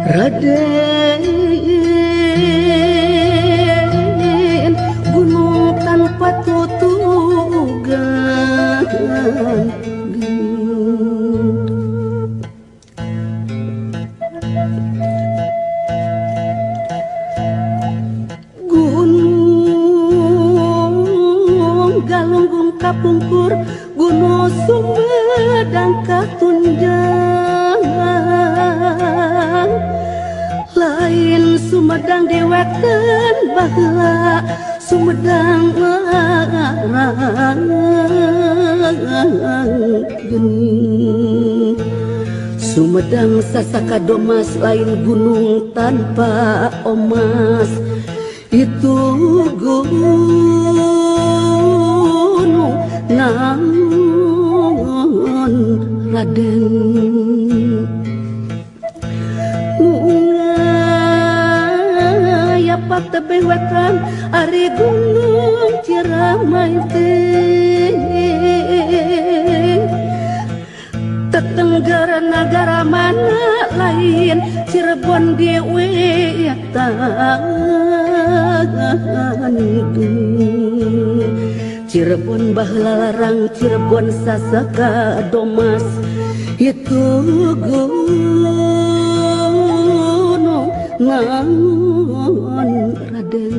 Raden, gunung tanpa tutugan. Gunung Galunggung kapungkur, Gunung Sumedang katunjang. Lain Sumedang deweken baheula Sumedang geuning. Sumedang sasaka domas, lain gunung tanpa omas. Itu gunung naon Raden? Ngaya tebeh wetan ari gunung Ciramai teh. Tetenggara nagara mana lain Cirebon dewe Cirebon baheula larang, Cirebon sasaka domas. Itu gunung naon Raden?